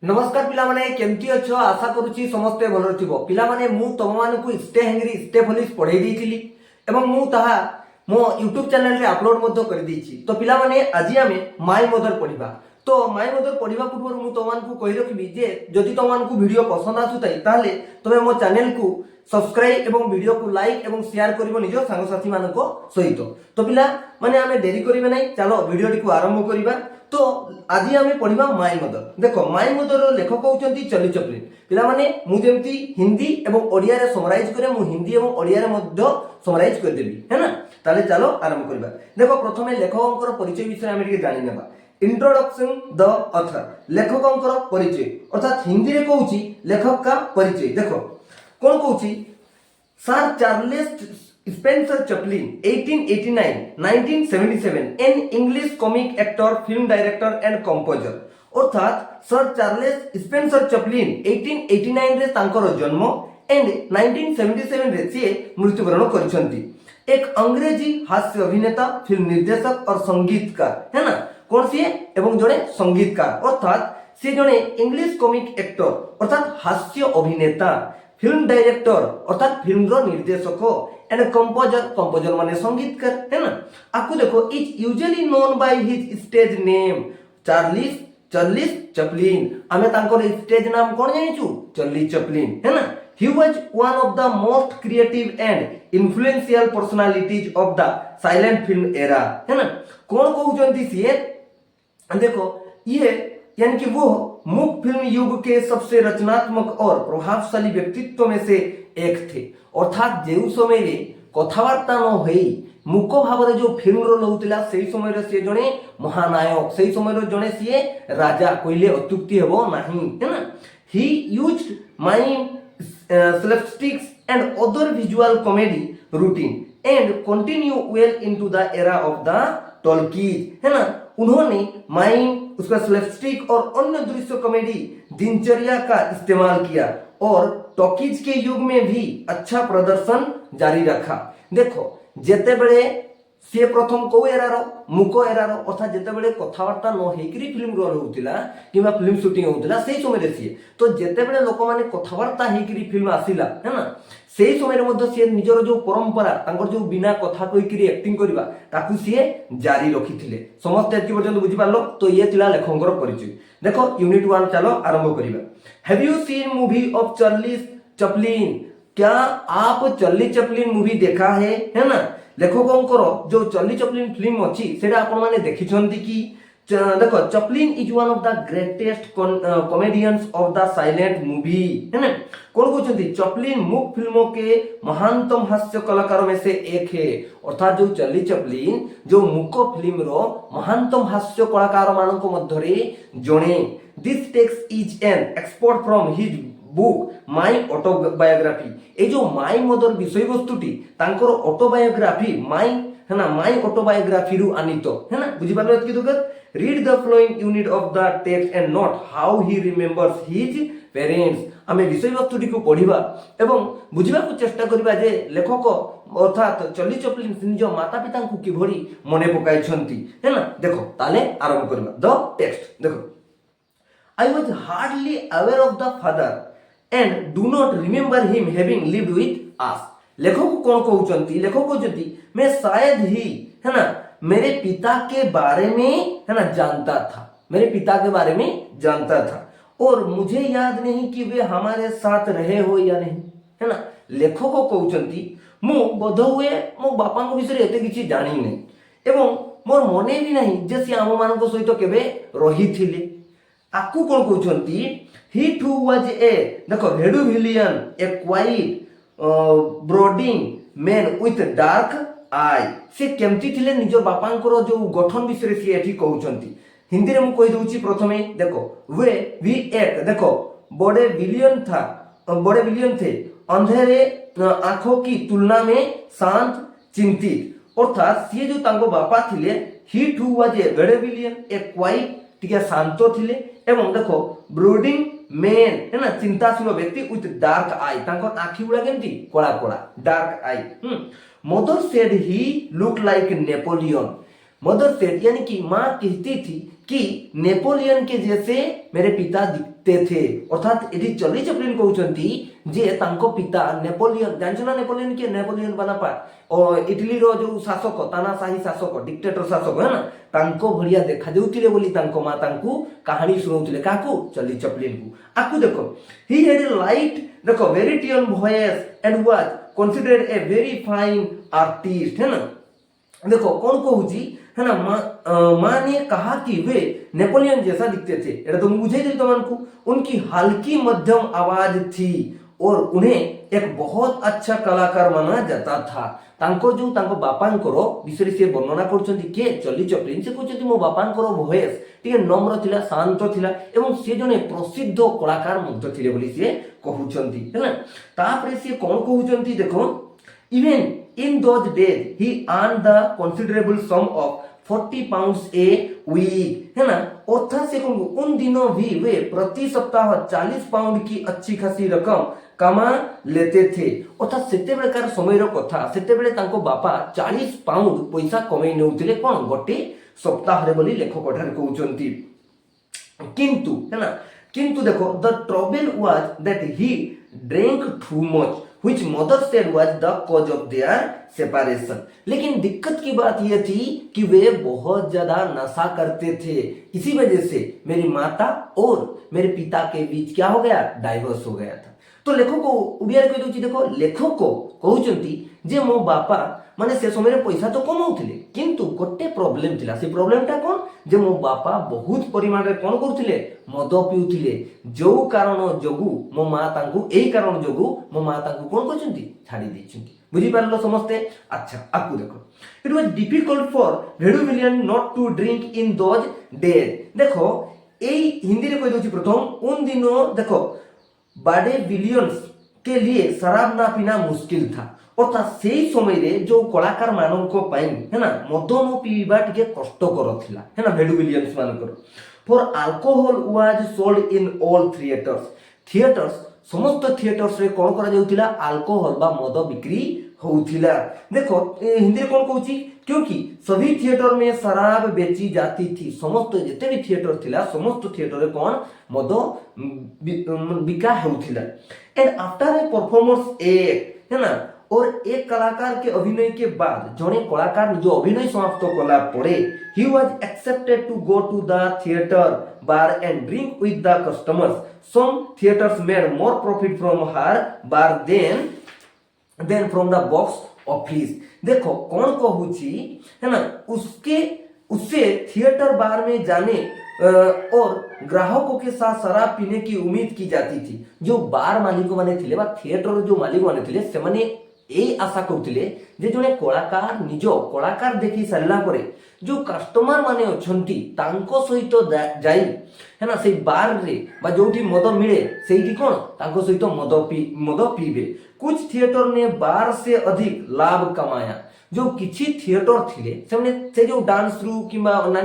नमस्कार पिला माने केमती अच्छो आशा करूची समस्ते भलो थिबो पिला माने मु तम मानकु इस्टे हेंगरी इस्टे पुलिस पढाई देइथिली एवं मु ताहा मो YouTube चैनल रे अपलोड मध्य कर देइछि। तो पिला माने आजि आमे माय मदर पढिबा। तो माय मदर पढिबा पूर्व मु तम मानकु कहि रखिबि जे जदि तम मानकु वीडियो पसंद आसुताई ताले तमे मो चैनल को सब्सक्राइब एवं वीडियो को लाइक एवं शेयर करिवो निजो सांग साथी मानको सहित। तो पिला माने आमे देरी करिबे नै, चलो वीडियो टी को आरंभ करिबा। तो आदि आमे पढिबा माय मदर। देखो माय मदर रो लेखक होउचंती चार्ली चैपलिन। पिला माने मु जेमती हिंदी एवं ओडिया रे समराइज करे मु हिंदी एवं ओडिया रे मध्य समराइज कर देबी, है ना। ताले चलो आरंभ करिबा। देखो प्रथमे लेखकंकर परिचय विषय आमे टिके जानि नेबा। इंट्रोडक्शन द ऑथर, लेखकंकर परिचय अर्थात हिंदी रे कहूची लेखक का परिचय। देखो कोन कहूची Sir Charles Spencer Chaplin 1889-1977 an English comic actor, film director and composer. अर्थात सर चार्लेस स्पेंसर चैपलिन 1889 रे तांकर जन्म एंड 1977 रे से मृत्युवरण करिसंती। एक अंग्रेजी हास्य अभिनेता, फिल्म निर्देशक और संगीतकार, है ना। कौन सी एवं जड़े संगीतकार अर्थात से जड़े इंग्लिश कॉमिक एक्टर अर्थात हास्य अभिनेता, फिल्म डायरेक्टर अर्थात फिल्म रो निर्देशक एंड कंपोजर, कंपोजर माने संगीतकार, है ना। आपको देखो is usually known by his stage name Charles Chaplin. आमे तांकर स्टेज नाम कोन जानिचु चार्ली चैपलिन, है ना। He was one of the most creative and influential personalities of the silent film era, है ना। कौन कहउचंती सिए देखो ये यानी कि वो मूक फिल्म युग के सबसे रचनात्मक और प्रभावशाली व्यक्तित्व में से एक थे। अर्थात जेउ समय रे कथावार्ता न होई मूक भाव जो फिल्म रो लउतिला सेही समय रे से जणे महानायक, सेही समय रे जणे सिए राजा कइले अत्युक्ति हेबो नाही, है ना। ही used mime slapsticks and other visual comedy routine and continue well into the era of the talkies, है ना। उन्होंने माइम उसका स्लैपस्टिक और अन्य दृश्य कॉमेडी दिनचर्या का इस्तेमाल किया और टॉकीज के युग में भी अच्छा प्रदर्शन जारी रखा। देखो जेते बेले से प्रथम को एरार मुको एरार अर्थात जेते बेले कथावार्ता न हेकरी फिल्म रोल होतिला किबा फिल्म शूटिंग होतिला सेही समय रे सिए तो जेते बेले लोक माने कथावार्ता हेकरी फिल्म आसिला, है ना। सेही समय रे मध्य से निजर जो परंपरा तांकर जो बिना कथा कहिकरी एक्टिंग करबा ताकू सिए जारी रखिथिले। समस्त एति पर्यंत बुझि पारलो। तो ये थिला लेखकर परिचय। देखो यूनिट 1 चलो आरंभ करिबा। Have you seen movie of Charlie Chaplin? क्या आप चार्ली चैपलिन मूवी देखा है ना। लेखकंकर जो चार्ली चैपलिन फिल्म अछि सेटा आपण माने देखिछंती कि देखो Chaplin is one of the greatest comedians of the silent movie, है ना। कौन कहते चैपलिन मूक फिल्मों के महानतम हास्य कलाकारों में से एक है। अर्थात जो चार्ली चैपलिन जो मूक फिल्म रो महानतम हास्य कलाकार मानक मध्य रे जणे। This text is an export from his book my autobiography. ए जो माय मदर विषय वस्तुटी तांकर ऑटोबायोग्राफी माय, है ना, माय ऑटोबायोग्राफी रु आनित, है ना। बुझि पालो एतकी दुगत। Read the flowing unit of the text and note how he remembers his parents. आमे विषय वस्तुटी को पढिबा एवं बुझिबा को चेष्टा करिबा जे लेखक अर्थात चार्ली चैपलिन निज माता पिता को किभरी मने पकाइछंती, है ना। देखो ताले आरंभ करिबा द टेक्स्ट। देखो I was hardly aware of the father and do not remember him having lived with us। लेखक कौन कहउचंती लेखक कहउचंती मैं शायद ही, है ना, मेरे पिता के बारे में, है ना, जानता था, मेरे पिता के बारे में जानता था और मुझे याद नहीं कि वे हमारे साथ रहे हो या नहीं, है ना। लेखक कहउचंती मु बोध हुए मो बापा को विषय एते किछि जानि नै एवं मोर मने भी नहीं जे से आम मान को सहित केबे रही थिले। आकु कोन कहउचंती ही टू वाज ए देखो वेडुविलियन ए क्वाइट ब्रोडिंग मैन विथ डार्क आई। से केमती थिले निजो बापांकर जो गठन विषय से एठी कहउचंती। हिंदी रे मु कहि दउची प्रथमे। देखो वे वी एक देखो बड़े विलियन थे अंधेरे आंखों की तुलना में शांत चिंतित। अर्थात से जो तांको बापा थिले ही टू वाज ए बड़े विलियन ए क्वाइट टिके शांत थिले एवं देखो ब्रोडिंग मैन, है ना, चिंताशील व्यक्ति विथ डार्क आई तांको आखि गुडा केमती Cola Cola dark I. Mother said he look like Napoleon. Mother said यानी कि मां कहती थी कि नेपोलियन के जैसे मेरे पिता दिखते थे अर्थात एटी चार्ली चैपलिन कहउचंती जे तांको पिता नेपोलियन जानछ ना नेपोलियन के नेपोलियन बोनापार्ट और इटली रो जो शासक तानाशाही शासक डिक्टेटर शासक है ना तांको भड़िया देखा जाउतिले बोली तांको मां तांको कहानी सुनाउतिले काकू चार्ली चैपलिन को आकू देखो ही हैड ए लाइट देखो very tune voice and was considered a very fine artist है ना देखो कौन कहूची है ना माँ ने कहा कि वे नेपोलियन जैसा दिखते थे एटा तो मुझे दिल तो को उनकी हल्की मध्यम आवाज थी और उन्हें एक बहुत अच्छा कलाकार माना जाता था तांको जो तांको बापांकर विषय से वर्णना करछंती के चार्ली चैपलिन से कहछंती मो बापांकर वॉइस टिके नम्र थिला शांत थिला एवं से जने प्रसिद्ध कलाकार मध्य थिले बोली से कहउछंती है ना तापरे से कोन कहउछंती देखो even in those days he earned the considerable sum of 40 pounds a week है ना अर्थात से उन दिनों भी वे प्रति सप्ताह 40 पाउंड की अच्छी खासी रकम कमा लेते थे अर्थात सेते बेलकार समय रो कथा सेते बेले तांको बापा 40 पाउंड पैसा कमाई नेउतिले कोन गोटे सप्ताह रे बोली लेखक ठार कहउचंती किंतु है ना किंतु देखो the trouble was that he drink too much which mother said was the cause of their separation लेकिन दिक्कत की बात यह थी कि वे बहुत ज्यादा नशा करते थे इसी वजह से मेरी माता और मेरे पिता के बीच क्या हो गया डाइवोर्स हो गया था तो लेखक को उड़िया कह दउची देखो लेखक को कहउचंती जे मो बापा माने से समय रे पैसा तो कमाउथिले किंतु गोटे प्रॉब्लम थिला से प्रॉब्लमटा कोन जे मो बापा बहुत परिमाण रे कोन करथिले मद पिउथिले जो कारण जोगु मो मां तांकु एही कारण जोगु मो मां तांकु कोन करचंती छाडी दैचंती बुझी पारलो समस्ते अच्छा आकु देखो it was difficult for vaudevillian not to drink in those days देखो एही हिंदी रे कह दउची प्रथम उन दिनों देखो बड़े बिलियंस के लिए शराब ना पीना मुश्किल था अर्थात से समय रे जो कलाकार माननको पाई है ना मद न पीवा टिके कष्टकर थिला है ना वेडुविलियंस मानकर for alcohol was sold in all theatres समस्त थिएटर्स रे कोन करा जाउतिला अल्कोहल बा मद बिक्री होउतिला देखो हिंदी रे कोन कहूची क्योंकि सभी थिएटर में शराब बेची जाती थी समस्त जिते भी थिएटर थिला समस्त थिएटर रे कोन मद बिका होउतिला and after a performance act है ना और एक कलाकार के अभिनय के बाद जने कलाकार जो अभिनय समाप्त कला पड़े he was accepted to go to the theatre bar and drink with the customers some theatres made more profit from her bar than from the box office देखो कौन कहूची है ना उससे थिएटर बार में जाने और ग्राहकों के साथ शराब पीने की उम्मीद की जाती थी जो बार मालिक माने थिले बा थिएटर जो मालिक माने थिले से माने ए आशा करथिले जे जने कलाकार निजो कलाकार देखि सरला परे जो कस्टमर माने अछंती तांको सहित जाई है ना से बार रे बा जोठी मद मिले सेठी कोन तांको सहित मद पीबे कुछ थिएटर ने बार से अधिक लाभ कमाया जो किछि थिएटर थिले से जो डांस रु किबा अन्य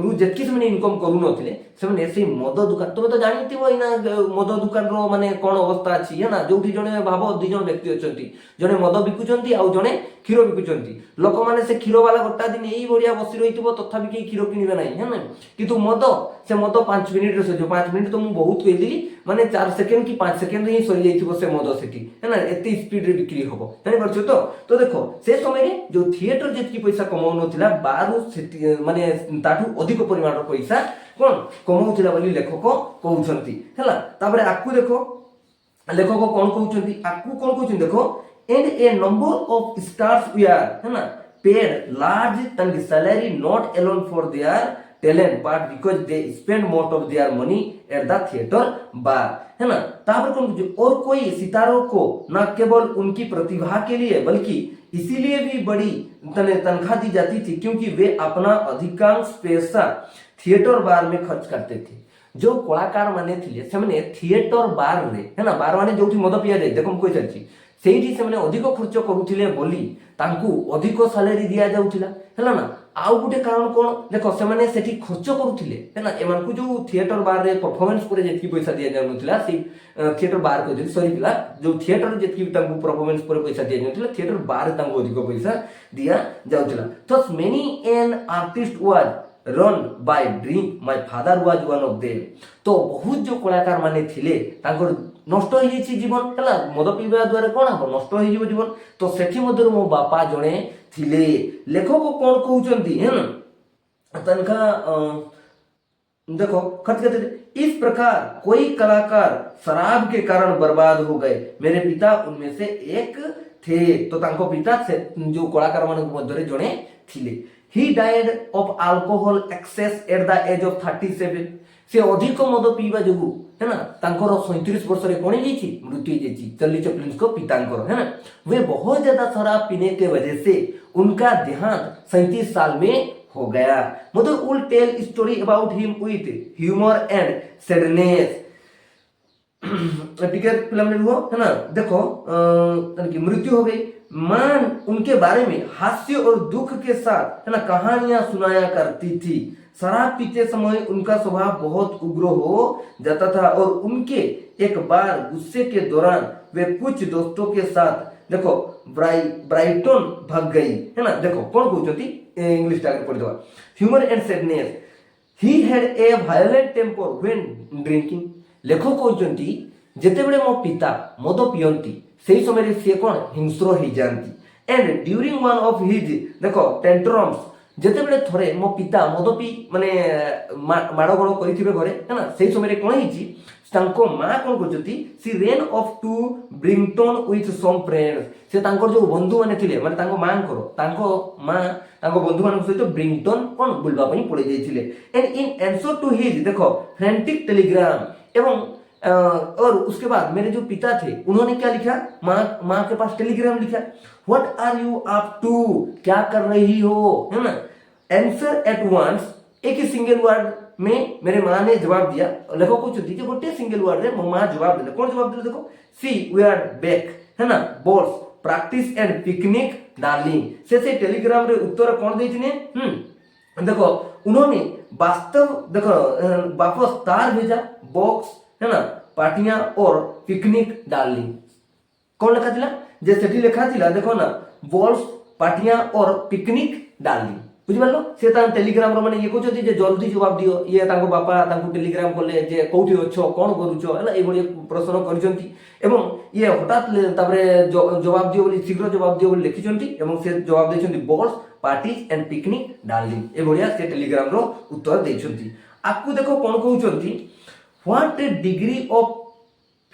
रु जेतकी से इनकम करू नथिले से से मद दुकान तुम तो जानिथिबो इना मद दुकान रो माने कोन अवस्था अछि है ना जोठी जने भाबो दुई जन व्यक्ति अछंती जने मद बिकुचंती आ जने क्षीर बिकुचंती लोक माने से क्षीर वाला गोटा दिन एई बढिया बसी रहिथिबो तथापि के क्षीर किनिबे नै है ना किंतु मद से मद 5 मिनिट रे जो 5 मिनिट तो मु बहुत कहली माने 4 सेकंड की 5 सेकंड रे ही सरी जाइथिबो से मद सेठी है ना एते स्पीड रे बिक्री होबो जानि परछो तो देखो से समय रे जो थिएटर जेतकी पैसा कमाउनो थिला बारु माने ताठू अधिक परिमाण रो पैसा कोन कमाउथिला बोली लेखक कहउछंती हैला तापरे आकु देखो लेखक कोन कहउछंती आकु कोन कहउछंती देखो and A number of stars VR है ना पेड लार्ज तंग salary not alone for their talent but because they spend most of their money at the theatre बार है ना तापर कौन और कोई सितारों को न केवल उनकी प्रतिभा के लिए बल्कि इसीलिए भी बड़ी तनख्वाह दी जाती थी क्योंकि वे अपना अधिकांश पैसा थिएटर बार में खर्च करते थे जो कलाकार माने थिले से माने थिएटर बार रे है ना बार माने जोठी मद पिया जाय देखो कोइ जाछि सेठी से माने अधिक खर्च करूथिले बोली तांकू अधिक सैलरी दिया जाउथिला हैला ना आउ गुटे कारण कोन देखो से माने सेठी खर्च करूथिले है ना एमान को जो थिएटर बार रे परफॉर्मेंस करे जेतकी पैसा दिया जाउथिला से थिएटर बार को जे सॉरी पिला जो थिएटर जेतकी तांकू परफॉर्मेंस करे पैसा दिया जाउथिला थिएटर बार तांकू अधिक पैसा दिया जाउथिला thus many an artist was run by drink my father was one of them. तो बहुत जो कलाकार माने थिले तांकर नष्ट हो जाइछि जीवन हला मद पीवा द्वारा कोन हबो नष्ट हो जीव जीवन। तो सेठी मधुर मो बापा जणे थिले। लेखक कोन कहउचंती है ना तनका देखो खत कहते इस प्रकार कोई कलाकार शराब के कारण बर्बाद हो गए, मेरे पिता उनमें से एक थे। तो तांको पिता से जो कलाकार मान मध्य जड़े थिले। He died of alcohol excess at the age of 37। से अधिक मद पीवा जोगु है ना तांकर 37 वर्ष रे कोणी जाइछि मृत्यु जाइछि चार्ली चैपलिन को पितांकर है ना। वे बहुत ज्यादा शराब पीने के वजह से उनका देहांत 37 साल में हो गया। Mother will tell story about him with humour and sadness. Ticket film में हुआ है ना देखो उनकी मृत्यु हो गई। मां उनके बारे में हास्य और दुख के साथ है ना कहानियां सुनाया करती थी। शराब पीते समय उनका स्वभाव बहुत उग्र हो जाता था और उनके एक बार गुस्से के दौरान वे कुछ दोस्तों के साथ देखो ब्राइटन भाग गई है ना। देखो कौन कहते इंग्लिश टाइगर पढ़ दवा humour and sadness. He had a violent temper when drinking. लेखक कहते जेतेबेले मो पिता मद पियंती सेही समय से कौन हिंस्र हो जाती। And during one of his देखो टेंट्रम्स जेतेबेले थरे मो पिता मद पी माने माड़गोड़ करिथिबे घरे है ना सेही समय कौन हिची तांको मां कौन करछती she ran off to Brighton with some friends. से तांकर जो बंधु माने थिले माने तांको मां करो तांको मां तांको बंधु मान सहित ब्रिंगटन कौन बुलवा पई पड़े जाइथिले। And in answer to his देखो फ्रैंटिक टेलीग्राम एवं और उसके बाद मेरे जो पिता थे उन्होंने क्या लिखा माँ के पास टेलीग्राम लिखा what are you up to क्या कर रही हो है ना। आंसर एट वंस एक ही सिंगल वर्ड में मेरे माँ ने जवाब दिया। लेखक कुछ दीजिए गोटे सिंगल वर्ड रे मो माँ जवाब दिले कौन जवाब दिले देखो सी वी आर बैक है ना balls practice and picnic darling. से टेलीग्राम रे उत्तर कौन देइथिने देखो उन्होंने वास्तव देखो वापस तार भेजा बॉक्स है ना पार्टियां और पिकनिक डार्लिंग। कौन लिखा थिला जे सेठी लिखा थिला देखो ना बॉल्स पार्टियां और पिकनिक डार्लिंग बुझि पारलो। से ता टेलीग्राम रो माने ये कहउछ जे जल्दी जवाब दियो ये तांको बापा तांको टेलीग्राम करले जे कोठी अछो कोन करूछो हला ए बडी प्रश्न करजंती एवं ये हठात तापरे जवाब दियो बोली शीघ्र जवाब दियो बोली लिखिजंती एवं से जवाब देछंती balls parties and picnic darling ए बडिया से टेलीग्राम रो उत्तर देछंती। आपको देखो कोन कहउछंती what degree of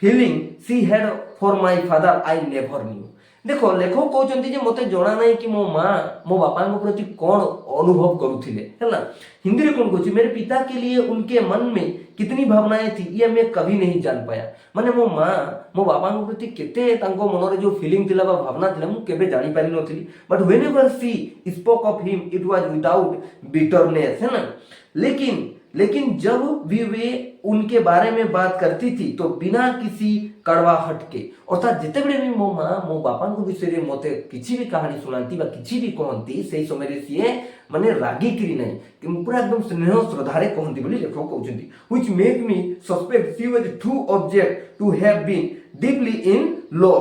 feeling she had for my father I never knew. देखो लेखक कहते जे मते जना नहीं कि मो माँ मो बापा प्रति कौन अनुभव करुथिले है ना। हिंदी रे कौन कहछि मेरे पिता के लिए उनके मन में कितनी भावनाएं थी ये मैं कभी नहीं जान पाया। माने मो माँ मो बापा प्रति केते तांको मन रे जो फीलिंग थिला बा भावना थिला मु केबे जानि पारि नथिली। But whenever she spoke of him it was without bitterness है ना। लेकिन जब भी वे उनके बारे में बात करती थी तो बिना किसी कड़वाहट के अर्थात जिते बड़े भी मो माँ मो बापा को विषय मते किसी भी कहानी सुनाती बा किसी भी कहती से समय रे सीए माने रागी करी नहीं कि पूरा एकदम स्नेह श्रद्धारे कहती बोली लेखक कहउछंती which make me suspect she was too object to have been deeply in love.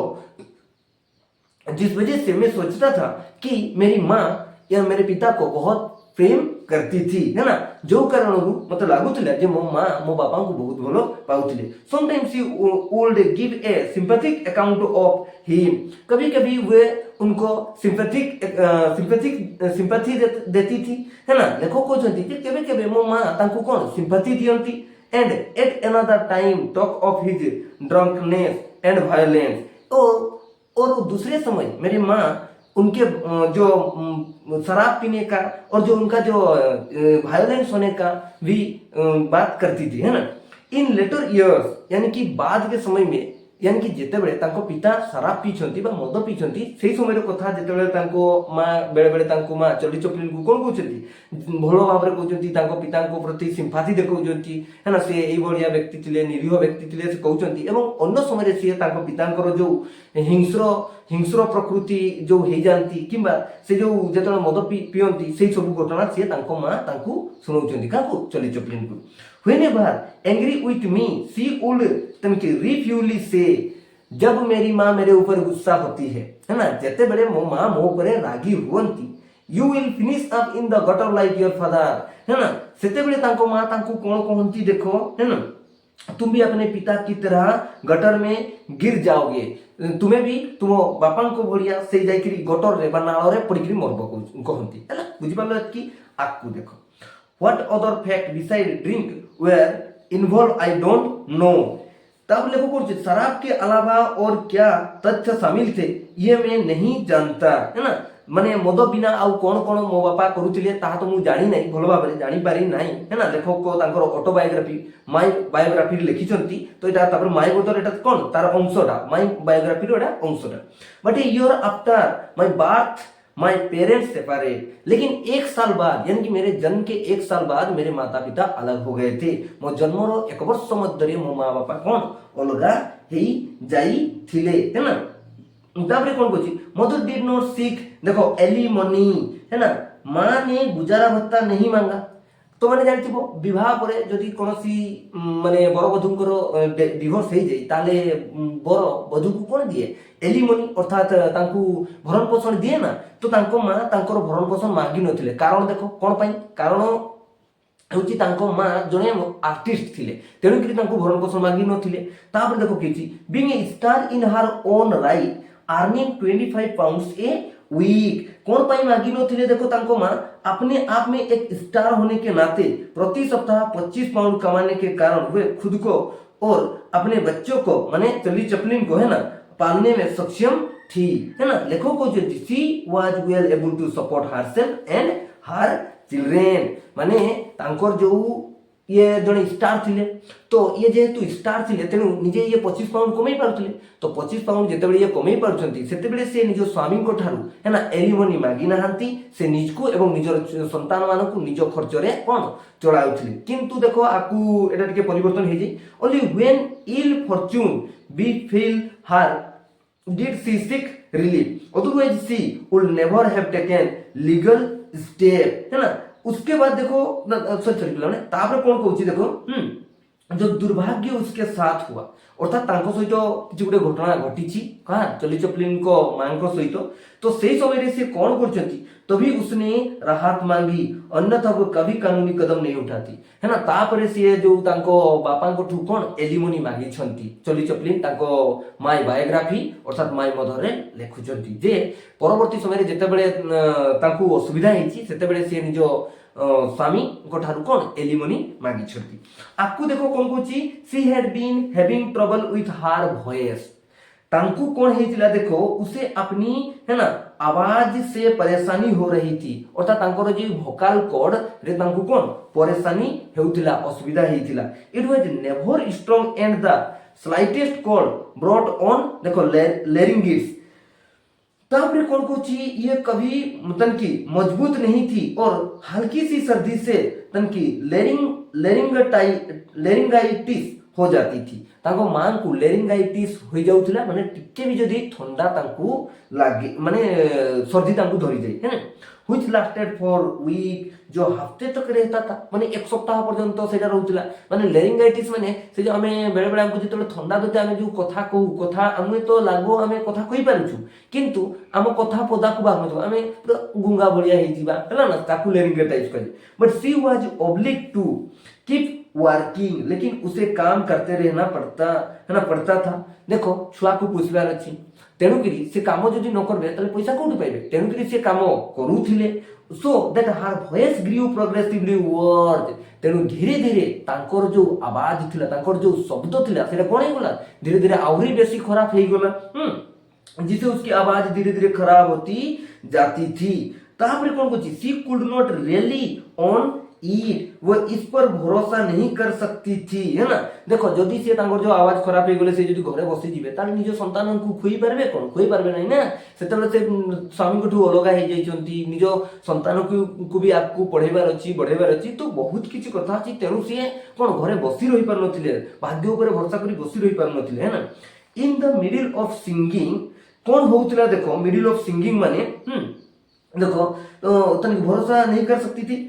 जिस वजह से मैं सोचता था कि मेरी माँ या मेरे पिता को बहुत प्रेम करती थी है ना जो कारण मतलब लागुला जे मो माँ मो बापा को बहुत भलो पाउथिले। Sometimes she would give a sympathetic account of him. कभी कभी वे उनको सिंपैथी देती थी है ना। लेखक कहते जे केबे केबे मो माँ तांको कोन सिंपैथी दियंती and at another time talk of his drunkenness and violence. और दूसरे समय मेरी माँ उनके जो शराब पीने का और जो उनका जो वायलेंस होने का भी बात करती थी है ना। इन लेटर इयर्स यानी कि बाद के समय में यानी कि जेतेबेले तांको पिता शराब पीछंती बा मद पीछंती सेही समय रो कथा जेतेबेले तांको मां बेले बेले तांको मां चार्ली चैपलिन को कोन कहउछंती भलो भाबरे कहउछंती तांको पिता को प्रति सिंपैथी देखउछंती है ना। से एई बढिया व्यक्ति थिले निरीह व्यक्ति थिले से कहउछंती एवं अन्य समय रे से तांको पितांकर जो हिंस्र प्रकृति जो हे जानती किंबा से जो जेतले मद पियंती सेही सब घटना से तांको मां तांको सुनाउछंती काको चार्ली चैपलिन को। Whenever angry with me, she would तनके रिफ्यूली से जब मेरी माँ मेरे ऊपर गुस्सा होती है ना जेते बड़े मो माँ मो ऊपर रागी हुवंती you will finish up in the gutter like your father, है ना। सेतेबेले तांको माँ तांको कोण कहंती देखो, है ना, तुम भी अपने पिता की तरह गटर में गिर जाओगे, तुम्हें भी तुम बापा को भड़िया से जाइकरी गटर रे बा नाल रे पड़िकरी मरबो कहंती, हैला। बुझि पालो कि आकु देखो what other fact beside drink were involve I don't know. तब लेखो कुछ शराब के अलावा और क्या तथ्य शामिल थे ये मैं नहीं जानता, है ना। माने मद बिना आउ कोन कोन मो बापा करूथिले ताहा तो मु जानि नै, भलो भाबरे जानि पारि नै, है ना। लेखक को तांकर ऑटोबायोग्राफी माय बायोग्राफी लिखिचंती, तो एटा तापर माय गोतर एटा कोन तार अंशटा, माय बायोग्राफी रो एटा अंशटा। But a year after my birth my parents separate, लेकिन एक साल बाद यानी कि मेरे जन्म के एक साल बाद मेरे माता पिता अलग हो गए थे। मो जन्मर एक वर्ष मध्यरे मो माँ बापा कोन अलगा हेई जाई थिले, है ना। तापरे कोन कोची मदर डिड नॉट सीक, देखो एलिमनी, है ना, माँ ने गुजारा भत्ता नहीं मांगा। तो मैंने जानिथिबो विवाह परे जदि कोनोसी माने बर बधुंकर डिवोर्स हे जाई ताले बर बधु को कोन दिए एलिमनी, अर्थात तांकू भरण पोषण दिए ना। तो तांको माँ तांकर भरण पोषण मांगी नथिले, कारण देखो कोन पई, कारण होची तांको माँ जने आर्टिस्ट थिले, तेणु कि तांको भरण पोषण मांगी नथिले। तापर देखो किछि being a star in her own right earning 25 pounds a week, कौन पाई मांगी नथिले देखो तांको माँ अपने आप में एक स्टार होने के नाते प्रति सप्ताह 25 पाउंड कमाने के कारण वे खुद को और अपने बच्चों को माने चार्ली चैपलिन को, है ना, पालने में सक्षम थी, है ना। लेखक को जो she was well able to support herself and her children, माने तांकर जो ये जने स्टार थिले, तो ये जेहेतु स्टार थिले तेणु निजे ये 25 पाउंड कमई पारुथिले। तो 25 पाउंड जेतेबेले ये कमई पारुछंती सेतेबेले से निज स्वामी को ठारू, है ना, एलिमनी मागी नाहांती, से निजको एवं निजर संतान मानकु निज खर्च रे कोन चलाउथिले। किंतु देखो आकु एटा टिके परिवर्तन हे जाई, only when ill fortune befell her did she seek relief, otherwise she would never have taken legal step, है ना। उसके बाद देखो सॉरी तापर कोन कहूची देखो जो दुर्भाग्य उसके साथ हुआ, अर्थात तांको सहित किछि गुटे घटना घटिछि कहा चार्ली चैपलिन को मांको सहित, तो सेही समय रे से कोन करछंती तभी उसने राहत मांगी, अन्यथा वो कभी कानूनी कदम नहीं उठाती, है ना। तापर से जो तांको बापा को ठु कोन एलिमनी मांगी छंती चार्ली चैपलिन तांको माय बायोग्राफी अर्थात माय मदर रे लेखुछंती जे परवर्ती समय रे जेतेबेले तांको असुविधा हेछि सेतेबेले से निजो स्वामी को ठारू कोन एलिमनी मांगी छंती। आकु देखो कोन कोची she had been having trouble with her voice, तांकु कोन हेतिला देखो उसे अपनी, है ना, आवाज से परेशानी हो रही थी, अर्थात तांकर जे वोकल कॉर्ड रे तांकु कोन परेशानी हेउतिला, असुविधा हेतिला। It was never strong and the slightest cold brought on देखो लैरिंगिट्स। तापरे कोन कोची ये कभी तनकी मजबूत नहीं थी और हल्की सी सर्दी से तनकी लेरिंगाइटिस हो जाती थी। तांको मां को लेरिंगाइटिस हो जाउथिला, माने टिके भी जदी ठंडा तांको लागे माने सर्दी तांको धरि जाय, है ना। व्हिच लास्टेड फॉर वीक, जो हफ्ते तक रहता था, माने एक सप्ताह पर्यंत सेटा रहउथिला। माने लेरिंगाइटिस माने से जो हमें बेले बेले हमको जेतले ठंडा दते हमें जो कथा कहू कथा हमें तो लागो हमें कथा कहि पारुछु, किंतु हम कथा पदा को बाहर न हमें पूरा गुंगा भलिया हे जिबा, हला ना, ताकू लेरिंगाइटिस कहि। But she was oblige to keep working, लेकिन उसे काम करते रहना पड़ता, है ना, पड़ता था। देखो छुआ को पुछबार अछि, तेणुकरी से काम जदि न करबे तले पैसा कोठि पाइबे, तेणुकरी से काम करूथिले। So that her voice grew progressively worse, तेणु धीरे धीरे तांकर जो आवाज थिला, तांकर जो शब्द थिला सेटा कोन हे गला, धीरे धीरे आउरी बेसी खराब हे गला, जिसे उसकी आवाज धीरे धीरे खराब होती जाती थी। तापरे कोन कोची she could not rely on it, वो इस पर भरोसा नहीं कर सकती थी, है ना। देखो जदि से तांकर जो आवाज खराब हे गले से जदि घरे बसी जिवे ताले निज संतान को खुई परबे कोन, खुई परबे नै ना। सेतबे से स्वामी को अलगा हे जाइछंती, निज संतान को भी आपको पढेबार अछि बढ़ेबार अछि, तो बहुत किछि कथा अछि, तेनु से कोन घरे बसी रहि पार नथिले, भाग्य ऊपर भरोसा करी बसी रहि पार नथिले, है ना। In the middle of singing कोन होउतला देखो, मिडिल ऑफ सिंगिंग माने देखो तनिक भरोसा नहीं कर सकती थी,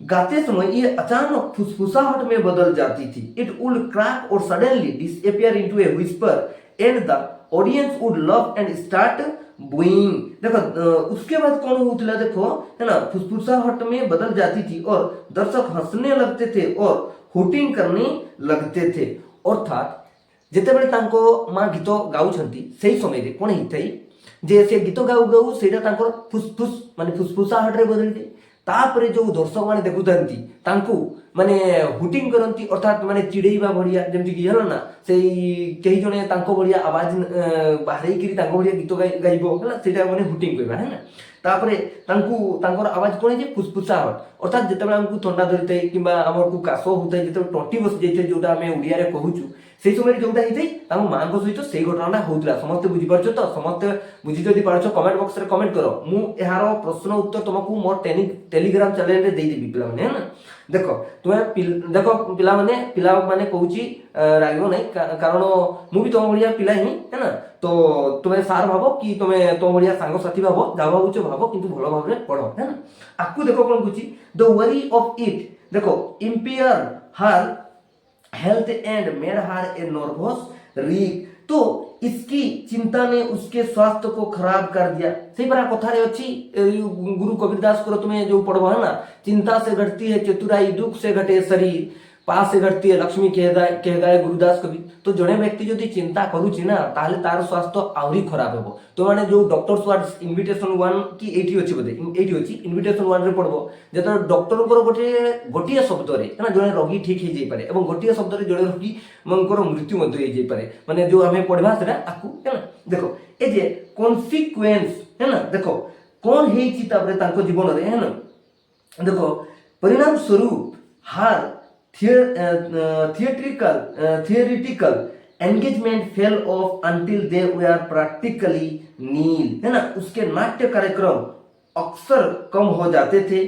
गाते समय ये अचानक फुसफुसाहट में बदल जाती थी। इट वुड क्रैक और suddenly disappear into A whisper and the audience would love and start Boeing. देखो उसके बाद कौन होता देखो है ना, फुसफुसाहट में बदल जाती थी और दर्शक हंसने लगते थे और हुटिंग करने लगते थे। अर्थात ଯେତେବେଳେ ତାଙ୍କ ମା ଗୀତ ଗାଉଛନ୍ତି ସେଇ ସମୟରେ କ'ଣ ହେଇଥାଏ ଯେ ସେ ଗୀତ ଗାଉ ଗାଉ ସେଇଟା ତାଙ୍କର ଫୁସଫୁସ୍ ମାନେ ଫୁସଫୁସାହଟରେ ବଦଳିଯାଏ। ତାପରେ ଯୋଉ ଦର୍ଶକମାନେ ଦେଖୁଥାନ୍ତି ତାଙ୍କୁ ମାନେ ହୁଟିଂ କରନ୍ତି, ଅର୍ଥାତ୍ ମାନେ ଚିଡ଼େଇବା ଭଳିଆ, ଯେମିତିକି ହେଲା ନା ସେଇ କେହି ଜଣେ ତାଙ୍କ ଭଳିଆ ଆବାଜ ବାହାରେଇକିରି ତାଙ୍କ ଭଳିଆ ଗୀତ ଗାଇବ ହେଲା, ସେଇଟା ମାନେ ହୁଟିଂ କରିବା ହେଲା। ତାପରେ ତାଙ୍କୁ ତାଙ୍କର ଆବାଜ କ'ଣ ହେଇଯାଏ ଫୁସଫୁସାହଟ। ଅର୍ଥାତ୍ ଯେତେବେଳେ ଆମକୁ ଥଣ୍ଡା ଧରିଥାଏ କିମ୍ବା ଆମକୁ କାଶ ହେଉଥାଏ, ଯେତେବେଳେ ତଣ୍ଟି ବସି ଯାଇଥାଏ ଯୋଉଟା ଆମେ ଓଡ଼ିଆରେ କହୁଛୁ, সেই সময় যেটা হয়েছে তাଙ୍କ ମାଙ୍କ ସହିତ ସେଇ ଘଟଣାଟା ହଉଥିଲା। ସମସ୍ତେ ବୁଝିପାରୁଛ ତ? ସମସ୍ତେ ବୁଝି ଯଦି ପାରୁଛ କମେଣ୍ଟ ବକ୍ସରେ କମେଣ୍ଟ କର। ମୁଁ ଏହାର ପ୍ରଶ୍ନ ଉତ୍ତର ତମକୁ ମୋ ଟେଲିଗ୍ରାମ ଚ୍ୟାନେଲରେ ଦେଇଦେବି ପିଲାମାନେ ହେଲା। ଦେଖ ତୁମେ ଦେଖ ପିଲାମାନେ କହୁଛି ରାଗିବ ନାହିଁ, କାରଣ ମୁଁ ବି ତମ ଭଳିଆ ପିଲା ହିଁ ହେଲା। ତ ତୁମେ ସାର୍ ଭାବ କି ତୁମେ ତମ ଭଳିଆ ସାଙ୍ଗସାଥୀ ଭାବ, ଯାହା ଭାବୁଛ ଭାବ, କିନ୍ତୁ ଭଲ ଭାବରେ ପଢ ହେଲା। ଆକୁ ଦେଖ କ'ଣ କହୁଛି, ଦ ୱରି ଅଫ ଇଟ୍ ଦେଖ ଇମ୍ପେୟାର ହାର୍ health and made her a nervous rig. तो इसकी चिंता ने उसके स्वास्थ्य को खराब कर दिया। सही परा कथारे अच्छी गुरु कबीरदास को तुम्हें जो पढ़वा है ना, चिंता से घटती है चतुराई, दुख से घटे शरीर, पास से घटती है लक्ष्मी कह गए गुरुदास कवि। तो जड़े व्यक्ति जो चिंता करुच्ची ना ताहले तार स्वास्थ्य आहरी खराब हो। तो माने जो डॉक्टर वर्ड्स इनविटेशन 1 की एठी अछि बोधे एठी अछि इनविटेशन 1 रे पढ़बो जेतो डॉक्टर को गोटे शब्द रे ना जड़े रोगी ठीक हे जाई पारे एवं गोटे शब्द रे जड़े रोगी मनकर मृत्यु मध्य हे जाई पारे। माने जो हमें पढ़बा सेटा आकु है ना। देखो ए जे कॉन्सिक्वेंस है ना, देखो कोन हे छि तापरे तांको जीवन रे है ना। देखो परिणाम स्वरूप हार theoretical engagement fell off until they were practically nil है ना। उसके नाट्य कार्यक्रम अक्सर कम हो जाते थे,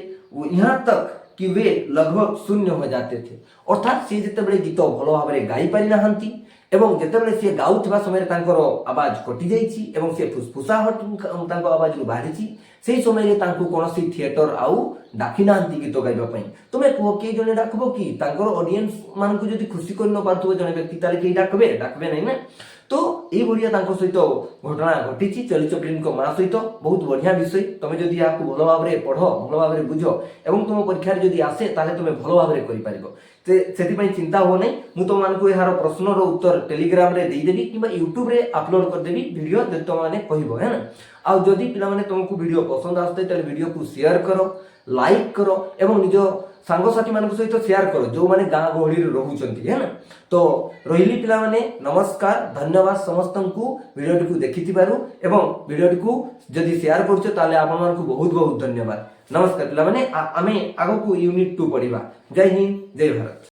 यहाँ तक कि वे लगभग शून्य हो जाते थे। अर्थात सी जितेबाला गीत भल भाव में गाई पारि नाहांती एवं जितेबाला सी गाउथबा समय तांकर आवाज कटि जाइछि एवं सी फुसफुसाहट तांको आवाज बाहरिछि, सेही समय तांको कोनोसी थिएटर आउ डाकी नाहांती गीत गाइबा पई। तुमे कह के जने डाकबो कि तांकर ऑडियंस मान को जदी खुशी कर न पारथुबो जने व्यक्ति ताले के डाकबे नहीं ना। तो ये बढ़िया तांको सहित घटना घटी चार्ली चैपलिन को माँ सहित बहुत बढ़िया विषय। तुम जदि या भल भाव में पढ़, भल भाव में बुझ और तुम परीक्षा जदि आसे ताले तुम भल भाव में कर चिंता हो नहीं। मुझे तुम मानक यार प्रश्नर उत्तर टेलीग्राम रे देदेवी कि यूट्यूब रे अपलोड करदेवी वीडियो जब तुम मैंने कह है ना। आउ जदि पिला तुमको वीडियो पसंद आसते ताले वीडियो को शेयर करो, लाइक करो एवं निज सांगसाथी मान सहित शेयर करो जो माने गाँ गहली रोचंती है ना। तो रही पिला माने नमस्कार, धन्यवाद समस्त को वीडियो को देखिथिबारु एवं वीडियो को जदि शेयर करछो ताले आपन मान को बहुत बहुत धन्यवाद। नमस्कार पिला माने आमे आगो को यूनिट 2 पढ़िबा। जय हिंद, जय भारत।